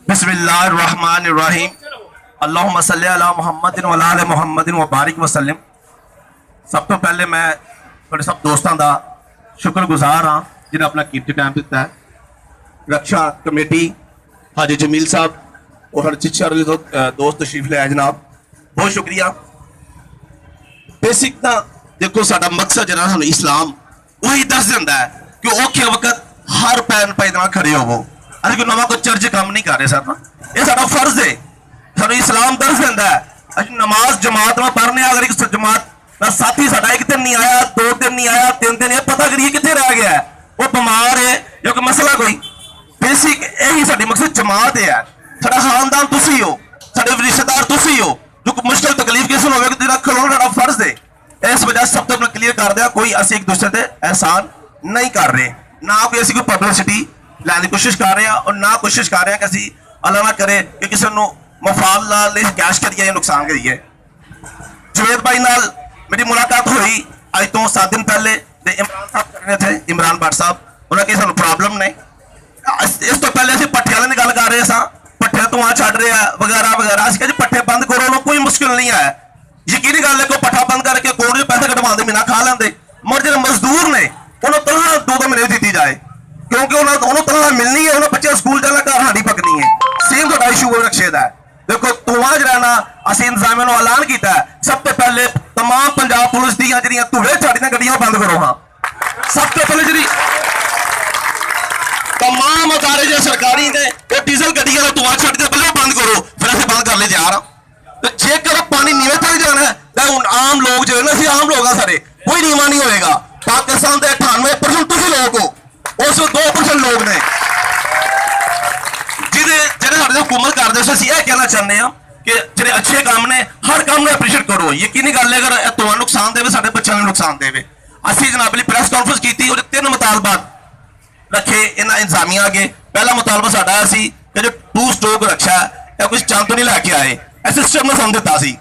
बिस्मिल्लाहिर्रहमानिर्रहीम। अल्लाहुम्मा सल्ली अला मुहम्मदिन व अला आलि मुहम्मदिन व बारिक वसल्लम। सब तो पहले मैं थोड़े सब दोस्तों का शुक्रगुजार हाँ जिन्हें अपना कीमती टाइम दिता है। रक्षा कमेटी हाजी जमील साहब और हर चिच्छा दोस्त तशरीफ ले आए जनाब, बहुत शुक्रिया। बेसिक ना देखो साडा मकसद जो है इस्लाम वही दस दिंदा है कि औखे वक्त हर पैन पे खड़े होवो। अरे कोई नवा कोई चर्च काम नहीं कर रहे सर ना, ये साडा फर्ज है। सानू इस्लाम दस दिंदा है असि नमाज जमात में पढ़ने, अगर एक जमात का साथी साडा एक दिन नहीं आया, 2 दिन नहीं आया, 3 दिन, पता करिए कितने रह गया है, वो बीमार है या कोई मसला कोई। बेसिक यही साडी मकसद जमात है। साडा खानदान तुसी हो, साडे रिश्तेदार तुसी हो, जो मुश्किल तकलीफ किसी को होवे तेरा खलोना साडा फर्ज है। इस वजह सब तो अपना क्लियर कर दिया, कोई असि एक दूसरे से एहसान नहीं कर रहे, ना कोई ऐसी कोई पब्लिसिटी लैने की कोशिश कर रहे हैं और ना कोशिश कर रहे हैं कि असी अल्लाह ना करे कि किसी को मफाल नाल कैश करिए या नुकसान करिए। जुवेद भाई नाल मेरी मुलाकात हुई आज तो 7 दिन पहले, इमरान साहब कर रहे थे, इमरान भट्ट साहब, उन्होंने कहा प्रॉब्लम नहीं। इस तो पहले असी पट्ठे वाले गल कर रहे सा, पट्ठे धुआं छड़ रहे हैं वगैरह वगैरह। असि कहा पट्ठे बंद करो, कोई मुश्किल नहीं है। यकीनी गल है, कोई पट्ठा बंद करके कोर्ट जो पैसे कटवाते महीना खा लेंगे, मगर जो मजदूर ने उन्होंने तनख्वाह 2 महीने दी जाए, क्योंकि उन्होंने तनख्वाह मिलनी है, उन्होंने बच्चे स्कूल जाना, घर हाड़ी पकनी है। सेम थोड़ा इशू रक्षे का है। देखो धुआं जो रहना असं इंतजामिया को ऐलान किया, सब तो पहले तमाम पंजाब पुलिस दी जो धुए छाड़ियां गड्डियां बंद करो। हाँ, सब तो पहले जी तमाम अदारे जो सरकारी ने डीजल गड्डियां धुआं छाड़ते पहले बंद करो, फिर असं बंद कर ले तैयार हाँ। तो जेकर पानी नीवे तक जाना है तो आम लोग जो है ना, आम लोग सारे कोई नीवा नहीं होएगा। पाकिस्तान के 98% तुम लोग हो, उस 2% लोग ने जिन्हें हुकूमत करते यह कहना चाहते हैं कि जो अच्छे काम ने हर काम में अप्रीशिएट करो। यकीनी गल है अगर तुम्हें नुकसान देवे साडे बच्चों को नुकसान देवे। असी जनाब प्रेस कॉन्फ्रेंस की 3 मुतालबात रखे इन्होंने इंतजामिया अगे। पहला मुतालबा साडा सी कि जो 2 स्टॉक रक्षा या कुछ चंद तो नहीं लैके आए, सिस्टम ने समझ दिता सी।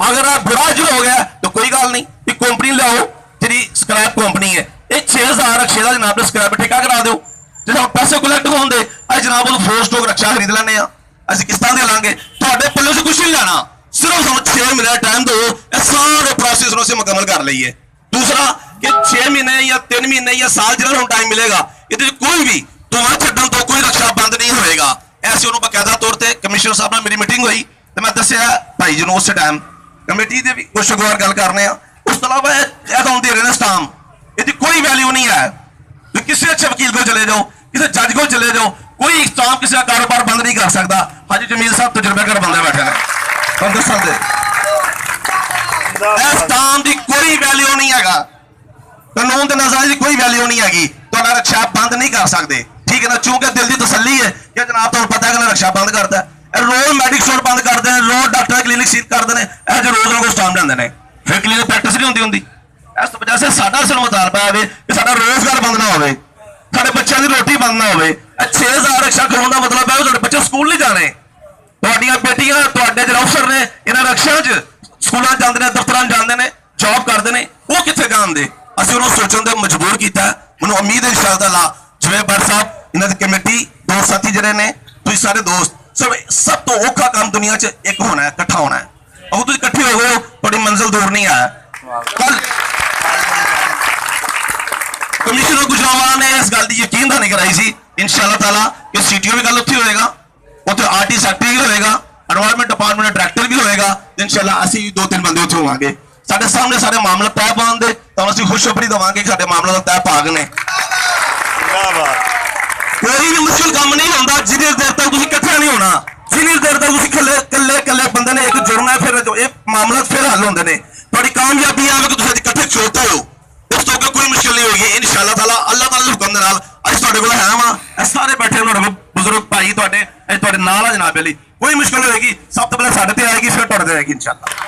अगर आप बुरा जो हो गया तो कोई गल नहीं, कंपनी लियाओ जी स्क्रैप कंपनी है, ये 6000 रक्षे का जनाब स्क्रैप ठेका करा दो, जो पैसे कलैक्ट होंगे अज जनाब वो 4 स्टॉक रक्षा खरीद लें, असं किस्तां दे लांगे, थोड़े पल्ले से कुछ नहीं लेना, सिर्फ सानू 6 महीने टाइम दो, सारे प्रोसेस असीं मुकम्मल कर लीए। दूसरा कि 6 महीने या 3 महीने या साल जिन्होंने टाइम मिलेगा, ये कोई भी धुआं छड्डण तो कोई रक्षा बंद नहीं होएगा। ऐसे उन्होंने बाकायदा तौर पर कमिश्नर साहब नाल मेरी मीटिंग हुई तो मैं दसिया भाई जी उस टाइम कमेटी के भी कुछ अगवार गल करने। उस तो अलावा दे रहे स्टाम, यदि कोई वैल्यू नहीं है। तो किसी अच्छे वकील को चले जाओ, किसी जज को चले जाओ, कोई स्टाम किसी का कारोबार बंद नहीं कर सकता। हाजी जमील साहब तजुर्बेकार बंदे बैठे हैं, दस स्टाम की कोई वैल्यू नहीं है, कानून के नजर की कोई वैल्यू नहीं हैगी, तो रक्षा बंद नहीं कर सकते। ठीक है ना, चूंकि दिल की तसल्ली है कि जनाब तुम्हें पता है कि रक्षा बंद करता है, रोज मेडिकल स्टोर बंद करते हैं, रोज डॉक्टर क्लिनिक सील करते हैं, जो रोज को स्टाम लेंगे हैं, फिर क्लिनिक प्रैक्टिस नहीं होंगी। इस वजह से साडा असल मुतालबा है कि साडा रोजगार बंद ना हो, साडे बच्चों की रोटी बंद ना हो। 6000 रक्षा खलोण का मतलब है कि बच्चे स्कूल नहीं जाने, तुहाडियां बेटियां तुहाडे जो अफसर ने इन्हां रक्षा च स्कूलों जाते हैं, दफ्तर जाते हैं, जॉब करते हैं, वो कितने जाते। असं उन्होंने सोचने को मजबूर किया। मैंने उम्मीद है इंशाअल्लाह जुवेद भट्ट साहब इन्होंने कमेटी दो साथी जड़े ने तुम सारे दोस्त सब तो औखा काम दुनिया च एक होना है, इकट्ठा होना है। अगर तुम इकट्ठे हो गए हो थोड़ी मंजिल दूर नहीं है। कल कमिश्नर गुजरांवाला ने इस गल की यकीन दहानी कराई सी इंशाअल्लाह ताला कि CTO भी कल उत्थे होएगा, उत्थे RT सैक्रेटरी भी होएगा, एनवायरनमेंट डिपार्टमेंट डायरैक्टर भी होएगा, इंशाअल्लाह असीं 2-3 बंदे उत्थे होवांगे। साडे सामने सारे मामले तय पाउण दे तो असीं खुशखबरी देवांगे कि साडे मामले दा तय पाग ने। कोई भी मुश्किल काम नहीं होता जिन्नी देर तक तुम इकट्ठे नहीं होना, जिन्नी देर तक कल्ले कल्ले बंदे ने एक जुड़ना है, फिर मामला फिर हल होंगे ने। थोड़ी कामयाबी है कि तुम इकट्ठे खड़ोते हो, इस तो कोई मुश्किल नहीं होगी इंशाअल्लाह ताला। अल्लाह ताला हुक्म दे नाल अज तुहाडे कोल है वा, सारे बैठे बुजुर्ग भाई तुहाडे नाल आ जनाब अली, कोई मुश्किल होगी सब तो पहले साडे ते आएगी, फिर तुहाडे ते आएगी इंशाअल्लाह।